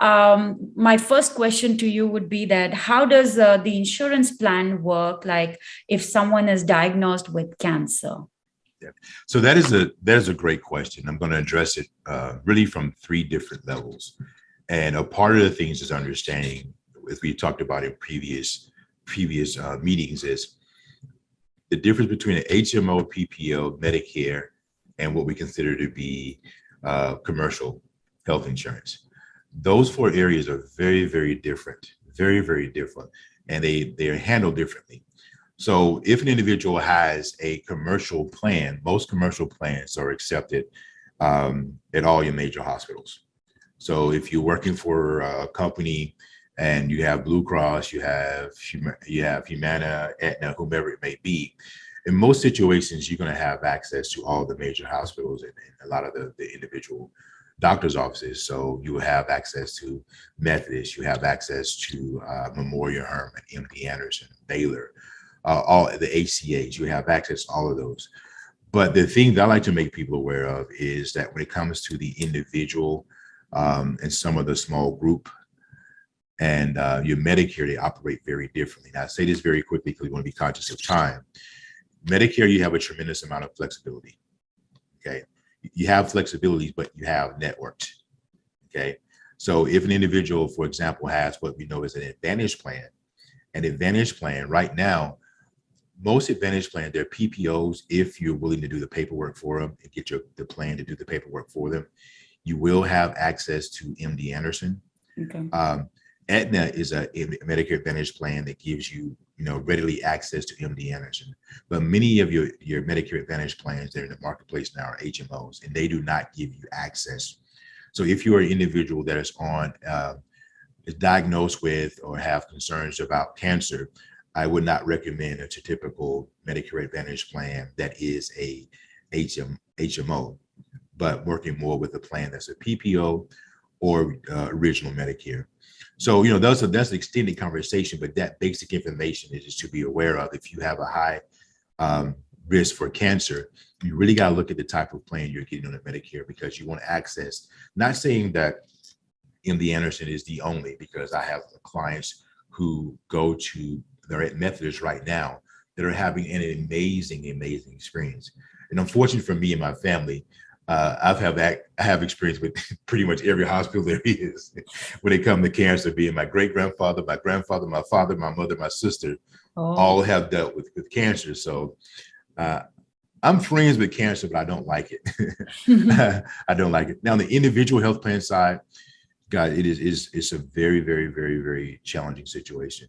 My first question to you would be that how does the insurance plan work? Like if someone is diagnosed with cancer? Yeah. So that is a great question. I'm going to address it really from three different levels. And a part of the things is understanding, as we talked about in previous meetings, is the difference between an HMO, PPO, Medicare, and what we consider to be commercial health insurance. Those four areas are very, very different, very, very different, and they are handled differently. So if an individual has a commercial plan, most commercial plans are accepted at all your major hospitals. So if you're working for a company and you have Blue Cross, you have Humana, Aetna, whomever it may be, in most situations, you're going to have access to all the major hospitals and a lot of the individual doctor's offices. So you will have access to Methodist, you have access to Memorial Hermann, MD Anderson, Baylor, all the ACAs, you have access to all of those. But the thing that I like to make people aware of is that when it comes to the individual and some of the small group and your Medicare, they operate very differently. Now, I say this very quickly because we want to be conscious of time. Medicare, you have a tremendous amount of flexibility. Okay. You have flexibilities, but you have networks. Okay. So if an individual, for example, has what we know as an advantage plan right now, most advantage plans, they're PPOs. If you're willing to do the paperwork for them and get the plan to do the paperwork for them, you will have access to MD Anderson. Okay. Aetna is a Medicare Advantage plan that gives you, readily access to MD Anderson. But many of your Medicare Advantage plans that are in the marketplace now are HMOs, and they do not give you access. So if you're an individual that is diagnosed with or have concerns about cancer, I would not recommend a typical Medicare Advantage plan that is a HMO, but working more with a plan that's a PPO or original Medicare. So, that's an extended conversation, but that basic information is just to be aware of. If you have a high risk for cancer, you really got to look at the type of plan you're getting on the Medicare, because you want access. Not saying that MD Anderson is the only, because I have clients who they're at Methodist right now that are having an amazing experience. And unfortunately for me and my family, I have experience with pretty much every hospital there is when it comes to cancer, being my great-grandfather, my grandfather, my father, my mother, my sister, all have dealt with cancer. So I'm friends with cancer, but I don't like it. I don't like it. Now, on the individual health plan side, God, it's a very, very, very, very challenging situation.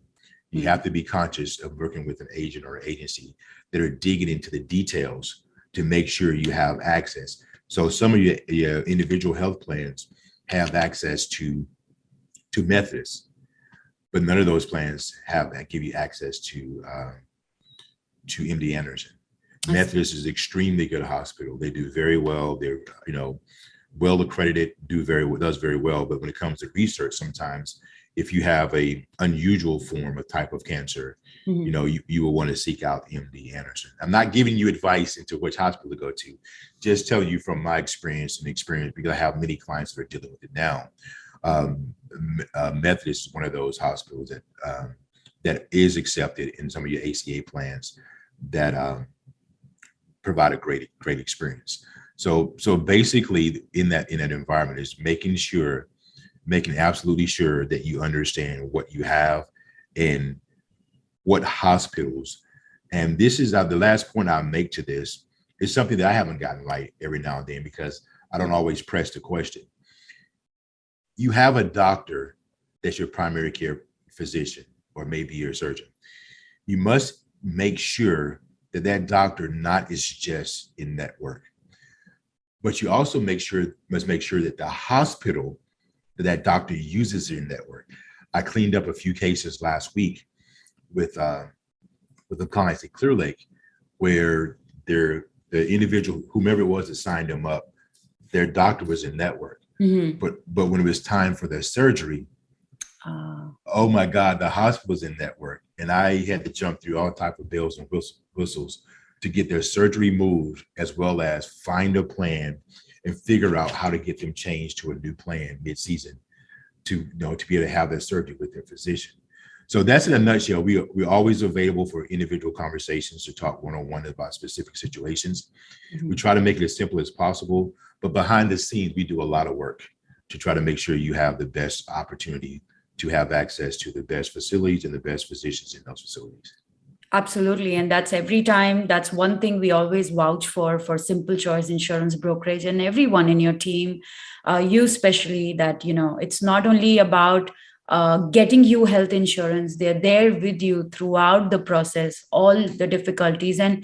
You have to be conscious of working with an agent or agency that are digging into the details to make sure you have access. So some of your individual health plans have access to Methodist, but none of those plans give you access to MD Anderson. Methodist is extremely good hospital. They do very well. They're well accredited, does very well. But when it comes to research, sometimes if you have a unusual form of type of cancer, you will want to seek out MD Anderson. I'm not giving you advice into which hospital to go to, just tell you from my experience, because I have many clients that are dealing with it now. Methodist is one of those hospitals that is accepted in some of your ACA plans that provide a great experience. So basically in that environment is making absolutely sure that you understand what you have and what hospitals. And this is the last point I'll make to this is something that I haven't gotten right every now and then, because I don't always press the question. You have a doctor that's your primary care physician, or maybe your surgeon. You must make sure that doctor not is just in network, but you also must make sure that the hospital that doctor uses their network. I cleaned up a few cases last week with the clients at Clear Lake, where the individual, whomever it was that signed them up, their doctor was in network. But when it was time for their surgery, oh my God, the hospital was in network, and I had to jump through all type of bells and whistles to get their surgery moved, as well as find a plan and figure out how to get them changed to a new plan mid-season to be able to have that surgery with their physician. So that's in a nutshell. We're always available for individual conversations to talk one-on-one about specific situations. We try to make it as simple as possible, but behind the scenes, we do a lot of work to try to make sure you have the best opportunity to have access to the best facilities and the best physicians in those facilities. Absolutely. And that's every time. That's one thing we always vouch for Simple Choice Insurance Brokerage and everyone in your team, you especially, that, it's not only about getting you health insurance. They're there with you throughout the process, all the difficulties. And